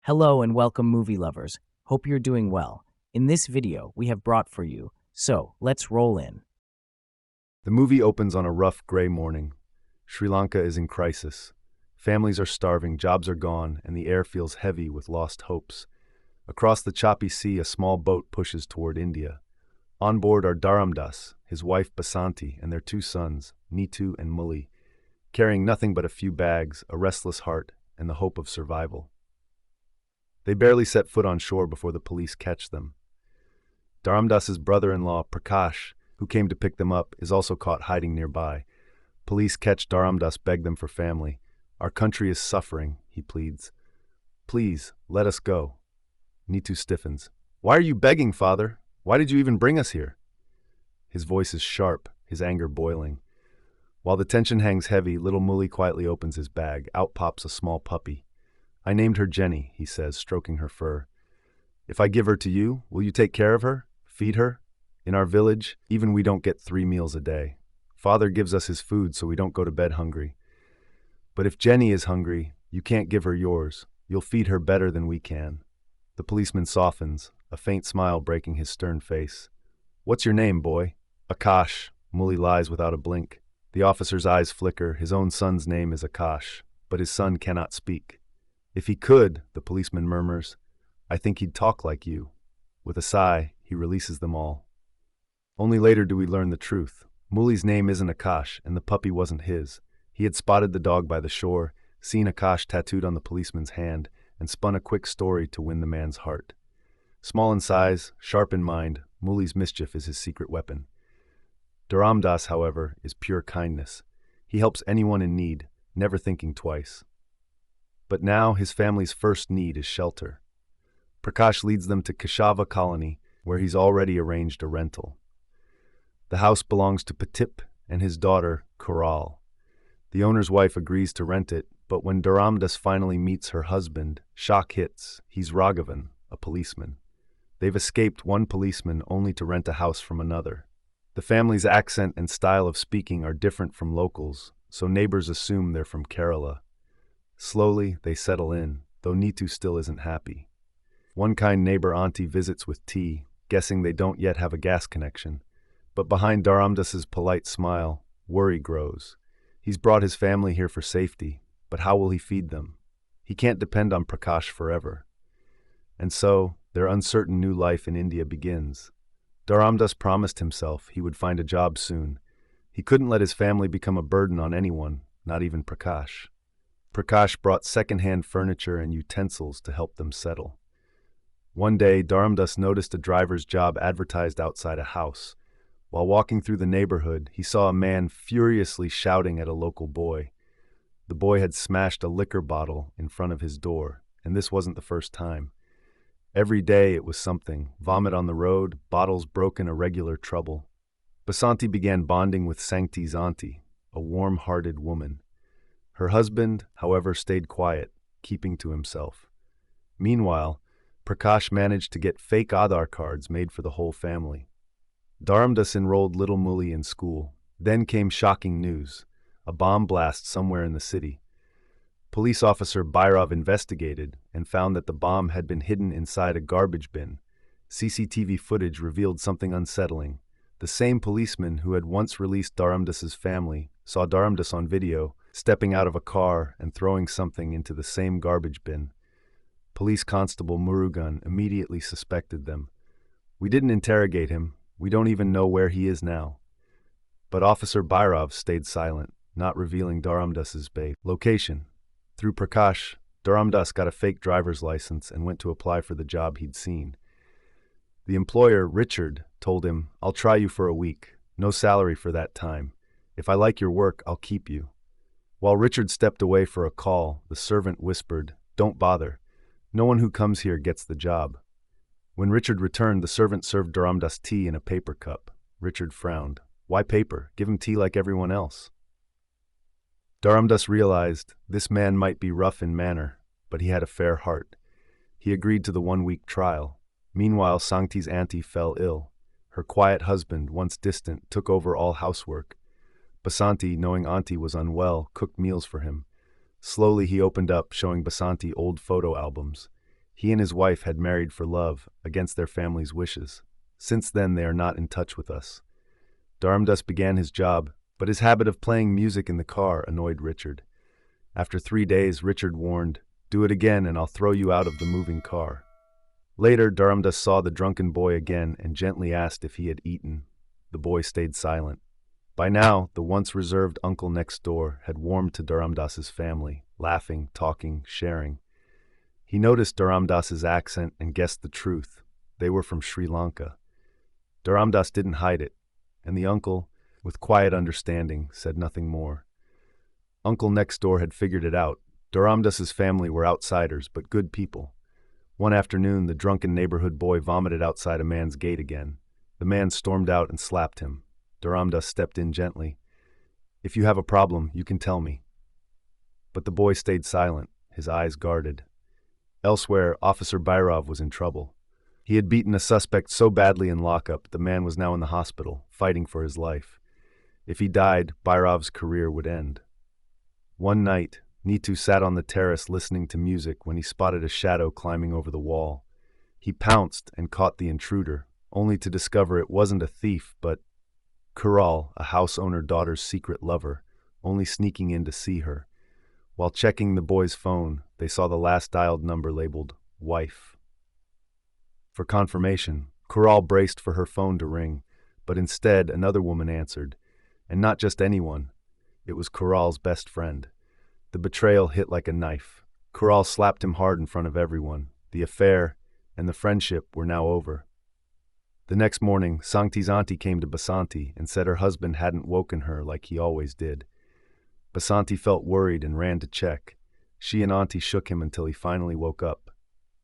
Hello and welcome movie lovers. Hope you're doing well. In this video, we have brought for you. So, let's roll in. The movie opens on a rough, gray morning. Sri Lanka is in crisis. Families are starving, jobs are gone, and the air feels heavy with lost hopes. Across the choppy sea, a small boat pushes toward India. On board are Dharamdas, his wife Basanti, and their two sons, Neetu and Mully, carrying nothing but a few bags, a restless heart, and the hope of survival. They barely set foot on shore before the police catch them. Dharamdas's brother-in-law, Prakash, who came to pick them up, is also caught hiding nearby. Police catch Dharamdas, beg them for family. "Our country is suffering," he pleads. "Please, let us go." Neetu stiffens. "Why are you begging, father? Why did you even bring us here?" His voice is sharp, his anger boiling. While the tension hangs heavy, little Mully quietly opens his bag. Out pops a small puppy. "I named her Jenny," he says, stroking her fur. "If I give her to you, will you take care of her? Feed her? In our village, even we don't get 3 meals a day. Father gives us his food so we don't go to bed hungry. But if Jenny is hungry, you can't give her yours. You'll feed her better than we can." The policeman softens, a faint smile breaking his stern face. "What's your name, boy?" "Akash." Mully lies without a blink. The officer's eyes flicker. His own son's name is Akash, but his son cannot speak. "If he could," the policeman murmurs, "I think he'd talk like you." With a sigh, he releases them all. Only later do we learn the truth. Mully's name isn't Akash, and the puppy wasn't his. He had spotted the dog by the shore, seen Akash tattooed on the policeman's hand, and spun a quick story to win the man's heart. Small in size, sharp in mind, Mully's mischief is his secret weapon. Dharamdas, however, is pure kindness. He helps anyone in need, never thinking twice. But now his family's first need is shelter. Prakash leads them to Kashava colony, where he's already arranged a rental. The house belongs to Patip and his daughter, Kural. The owner's wife agrees to rent it, but when Dharamdas finally meets her husband, shock hits. He's Raghavan, a policeman. They've escaped one policeman only to rent a house from another. The family's accent and style of speaking are different from locals, so neighbors assume they're from Kerala. Slowly, they settle in, though Neetu still isn't happy. One kind neighbor auntie visits with tea, guessing they don't yet have a gas connection. But behind Dharamdas's polite smile, worry grows. He's brought his family here for safety, but how will he feed them? He can't depend on Prakash forever. And so, their uncertain new life in India begins. Dharamdas promised himself he would find a job soon. He couldn't let his family become a burden on anyone, not even Prakash. Prakash brought second-hand furniture and utensils to help them settle. One day, Dharamdas noticed a driver's job advertised outside a house. While walking through the neighborhood, he saw a man furiously shouting at a local boy. The boy had smashed a liquor bottle in front of his door, and this wasn't the first time. Every day it was something: vomit on the road, bottles broken, irregular trouble. Basanti began bonding with Sankti's auntie, a warm-hearted woman. Her husband, however, stayed quiet, keeping to himself. Meanwhile, Prakash managed to get fake Aadhaar cards made for the whole family. Dharamdas enrolled little Mully in school. Then came shocking news: a bomb blast somewhere in the city. Police officer Bhairav investigated and found that the bomb had been hidden inside a garbage bin. CCTV footage revealed something unsettling. The same policeman who had once released Dharamdas's family saw Dharamdas on video stepping out of a car and throwing something into the same garbage bin. Police Constable Murugan immediately suspected them. "We didn't interrogate him. We don't even know where he is now." But Officer Bhairav stayed silent, not revealing Dharamdas's location. Through Prakash, Dharamdas got a fake driver's license and went to apply for the job he'd seen. The employer, Richard, told him, "I'll try you for a week. No salary for that time. If I like your work, I'll keep you." While Richard stepped away for a call, the servant whispered, "Don't bother. No one who comes here gets the job." When Richard returned, the servant served Dharamdas tea in a paper cup. Richard frowned. "Why paper? Give him tea like everyone else." Dharamdas realized this man might be rough in manner, but he had a fair heart. He agreed to the 1-week trial. Meanwhile, Sankti's auntie fell ill. Her quiet husband, once distant, took over all housework. Basanti, knowing auntie was unwell, cooked meals for him. Slowly he opened up, showing Basanti old photo albums. He and his wife had married for love, against their family's wishes. Since then, they are not in touch with us. Dharamdas began his job, but his habit of playing music in the car annoyed Richard. After 3 days, Richard warned, "Do it again and I'll throw you out of the moving car." Later, Dharamdas saw the drunken boy again and gently asked if he had eaten. The boy stayed silent. By now, the once reserved uncle next door had warmed to Dharamdas's family, laughing, talking, sharing. He noticed Dharamdas's accent and guessed the truth. They were from Sri Lanka. Dharamdas didn't hide it, and the uncle, with quiet understanding, said nothing more. Uncle next door had figured it out. Dharamdas's family were outsiders, but good people. One afternoon, the drunken neighborhood boy vomited outside a man's gate again. The man stormed out and slapped him. Dharamdas stepped in gently. "If you have a problem, you can tell me." But the boy stayed silent, his eyes guarded. Elsewhere, Officer Bhairav was in trouble. He had beaten a suspect so badly in lockup, the man was now in the hospital, fighting for his life. If he died, Bhairav's career would end. One night, Neetu sat on the terrace listening to music when he spotted a shadow climbing over the wall. He pounced and caught the intruder, only to discover it wasn't a thief, but Kural, a house owner daughter's secret lover, only sneaking in to see her. While checking the boy's phone, they saw the last dialed number labeled wife. For confirmation, Kural braced for her phone to ring, but instead another woman answered, and not just anyone. It was Kural's best friend. The betrayal hit like a knife. Kural slapped him hard in front of everyone. The affair and the friendship were now over. The next morning, Sankti's auntie came to Basanti and said her husband hadn't woken her like he always did. Basanti felt worried and ran to check. She and auntie shook him until he finally woke up.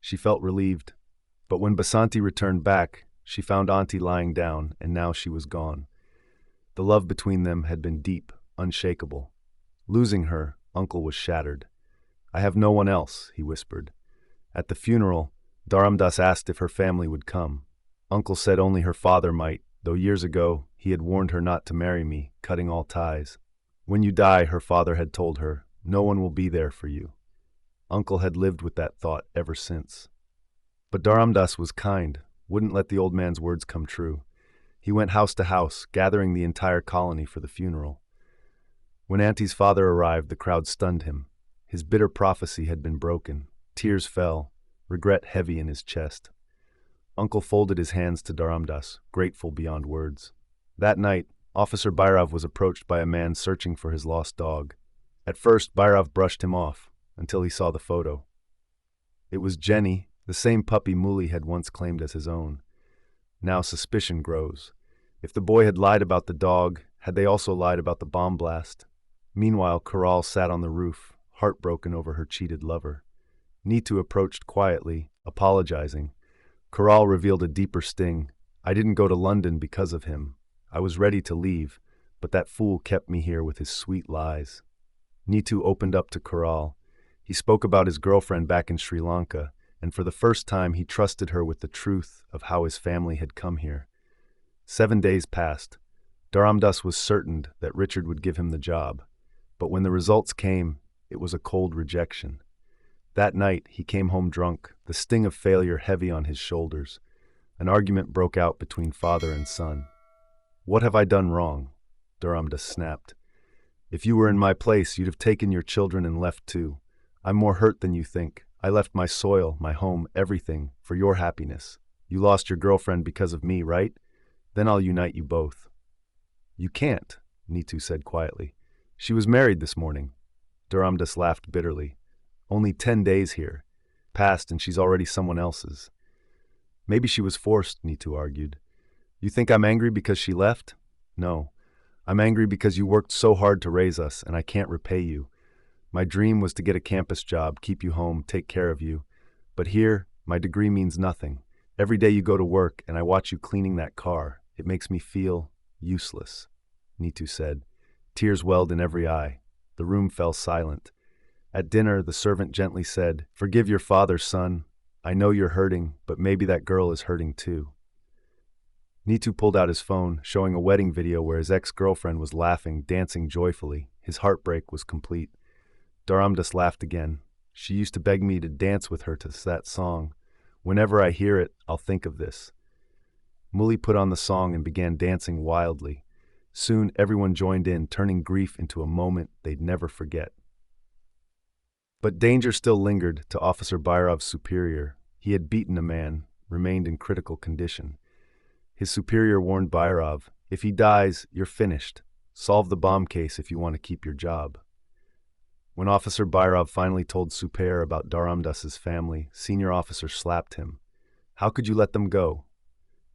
She felt relieved, but when Basanti returned back, she found auntie lying down, and now she was gone. The love between them had been deep, unshakable. Losing her, uncle was shattered. "I have no one else," he whispered. At the funeral, Dharamdas asked if her family would come. Uncle said only her father might, though years ago he had warned her not to marry me, cutting all ties. "When you die," her father had told her, "no one will be there for you." Uncle had lived with that thought ever since. But Dharamdas was kind, wouldn't let the old man's words come true. He went house to house, gathering the entire colony for the funeral. When Auntie's father arrived, the crowd stunned him. His bitter prophecy had been broken. Tears fell, regret heavy in his chest. Uncle folded his hands to Dharamdas, grateful beyond words. That night, Officer Bhairav was approached by a man searching for his lost dog. At first, Bhairav brushed him off, until he saw the photo. It was Jenny, the same puppy Muli had once claimed as his own. Now suspicion grows. If the boy had lied about the dog, had they also lied about the bomb blast? Meanwhile, Kural sat on the roof, heartbroken over her cheated lover. Neetu approached quietly, apologizing. Kural revealed a deeper sting. "I didn't go to London because of him. I was ready to leave, but that fool kept me here with his sweet lies." Neetu opened up to Kural. He spoke about his girlfriend back in Sri Lanka, and for the first time he trusted her with the truth of how his family had come here. 7 days passed. Dharamdas was certain that Richard would give him the job, but when the results came, it was a cold rejection. That night, he came home drunk, the sting of failure heavy on his shoulders. An argument broke out between father and son. "What have I done wrong?" Dharamdas snapped. "If you were in my place, you'd have taken your children and left too. I'm more hurt than you think. I left my soil, my home, everything, for your happiness. You lost your girlfriend because of me, right? Then I'll unite you both." "You can't," Neetu said quietly. "She was married this morning." Dharamdas laughed bitterly. "Only 10 days here. Passed and she's already someone else's." "Maybe she was forced," Neetu argued. "You think I'm angry because she left? No. I'm angry because you worked so hard to raise us and I can't repay you. My dream was to get a campus job, keep you home, take care of you. But here, my degree means nothing. Every day you go to work and I watch you cleaning that car. It makes me feel useless," Neetu said. Tears welled in every eye. The room fell silent. At dinner, the servant gently said, "Forgive your father, son. I know you're hurting, but maybe that girl is hurting too." Neetu pulled out his phone, showing a wedding video where his ex-girlfriend was laughing, dancing joyfully. His heartbreak was complete. Dharamdas laughed again. She used to beg me to dance with her to that song. Whenever I hear it, I'll think of this. Mully put on the song and began dancing wildly. Soon, everyone joined in, turning grief into a moment they'd never forget. But danger still lingered to Officer Bayrov's superior. He had beaten a man, remained in critical condition. His superior warned Bayrov, "If he dies, you're finished. Solve the bomb case if you want to keep your job." When Officer Bayrov finally told Super about Daramdas's family, senior officer slapped him. "How could you let them go?"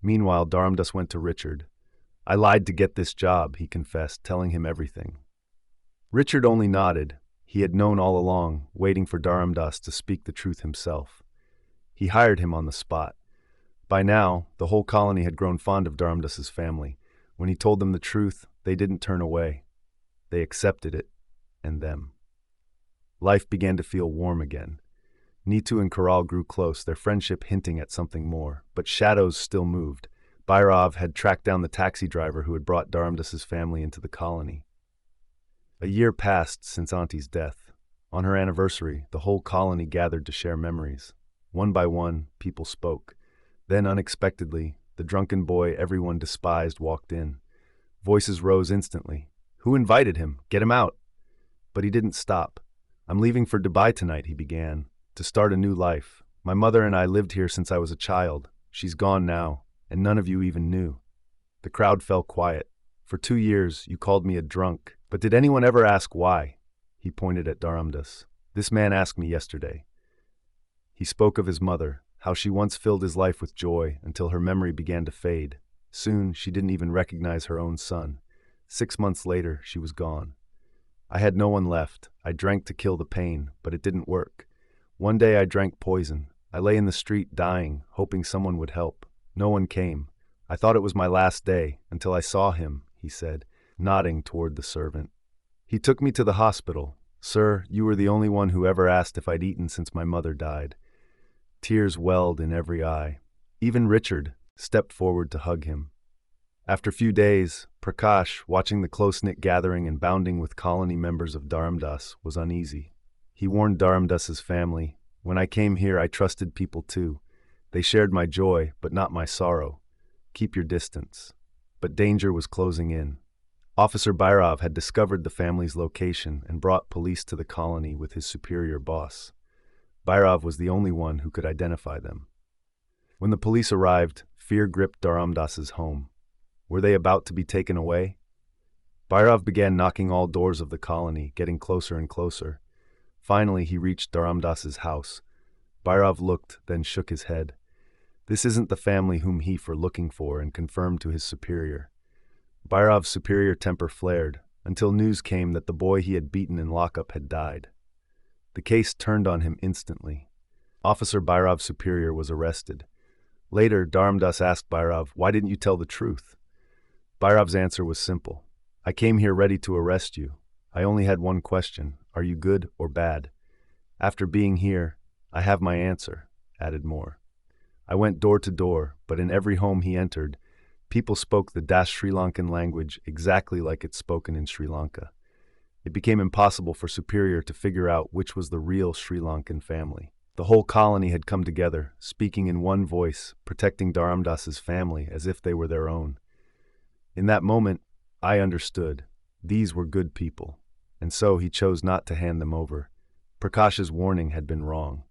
Meanwhile, Daramdas went to Richard. "I lied to get this job," he confessed, telling him everything. Richard only nodded. He had known all along, waiting for Daramdas to speak the truth himself. He hired him on the spot. By now, the whole colony had grown fond of Daramdas's family. When he told them the truth, they didn't turn away. They accepted it, and them. Life began to feel warm again. Nitu and Karal grew close, their friendship hinting at something more, but shadows still moved. Bayrov had tracked down the taxi driver who had brought Daramdas's family into the colony. A year passed since Auntie's death. On her anniversary, the whole colony gathered to share memories. One by one, people spoke. Then, unexpectedly, the drunken boy everyone despised walked in. Voices rose instantly. "Who invited him? Get him out!" But he didn't stop. "I'm leaving for Dubai tonight," he began, "to start a new life. My mother and I lived here since I was a child. She's gone now, and none of you even knew." The crowd fell quiet. "For 2 years, you called me a drunk. But did anyone ever ask why?" He pointed at Daramdas. "This man asked me yesterday." He spoke of his mother, how she once filled his life with joy until her memory began to fade. Soon, she didn't even recognize her own son. 6 months later, she was gone. "I had no one left. I drank to kill the pain, but it didn't work. One day I drank poison. I lay in the street dying, hoping someone would help. No one came. I thought it was my last day, until I saw him," he said, nodding toward the servant. "He took me to the hospital. Sir, you were the only one who ever asked if I'd eaten since my mother died." Tears welled in every eye. Even Richard stepped forward to hug him. After a few days, Prakash, watching the close-knit gathering and bounding with colony members of Daramdas, was uneasy. He warned Daramdas's family, "When I came here, I trusted people too. They shared my joy, but not my sorrow. Keep your distance." But danger was closing in. Officer Bayrov had discovered the family's location and brought police to the colony with his superior boss. Bayrov was the only one who could identify them. When the police arrived, fear gripped Daramdas's home. Were they about to be taken away? Bayrov began knocking all doors of the colony, getting closer and closer. Finally, he reached Daramdas's house. Bayrov looked, then shook his head. This isn't the family whom he were looking for, and confirmed to his superior. Bayrov's superior temper flared, until news came that the boy he had beaten in lockup had died. The case turned on him instantly. Officer Bayrov's superior was arrested. Later, Daramdas asked Bayrov, "Why didn't you tell the truth?" Bayrov's answer was simple. "I came here ready to arrest you. I only had one question. Are you good or bad? After being here, I have my answer," added more. "I went door to door, but in every home he entered, people spoke the Das Sri Lankan language exactly like it's spoken in Sri Lanka. It became impossible for Superior to figure out which was the real Sri Lankan family. The whole colony had come together, speaking in one voice, protecting Daramdas's family as if they were their own. In that moment, I understood. These were good people, and so he chose not to hand them over. Prakash's warning had been wrong.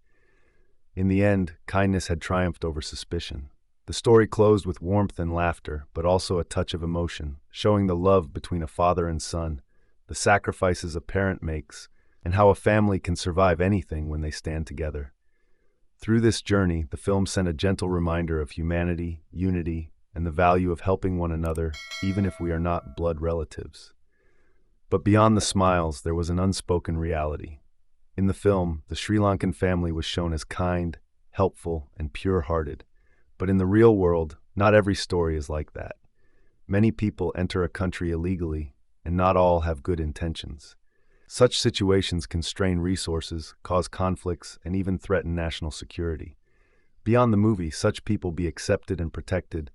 In the end, kindness had triumphed over suspicion. The story closed with warmth and laughter, but also a touch of emotion, showing the love between a father and son, the sacrifices a parent makes, and how a family can survive anything when they stand together. Through this journey, the film sent a gentle reminder of humanity, unity, and the value of helping one another, even if we are not blood relatives. But beyond the smiles, there was an unspoken reality. In the film, the Sri Lankan family was shown as kind, helpful, and pure-hearted. But in the real world, not every story is like that. Many people enter a country illegally, and not all have good intentions. Such situations can strain resources, cause conflicts, and even threaten national security. Beyond the movie, such people be accepted and protected.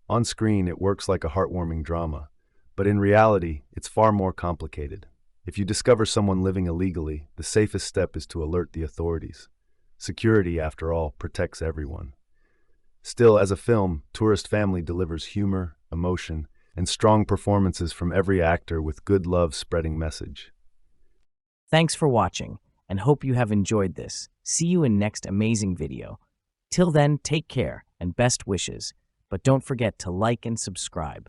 On screen, it works like a heartwarming drama, but in reality, it's far more complicated. If you discover someone living illegally, the safest step is to alert the authorities. Security, after all, protects everyone. Still, as a film, Tourist Family delivers humor, emotion, and strong performances from every actor with good love spreading message. Thanks for watching, and hope you have enjoyed this. See you in next amazing video. Till then, take care and best wishes, but don't forget to like and subscribe.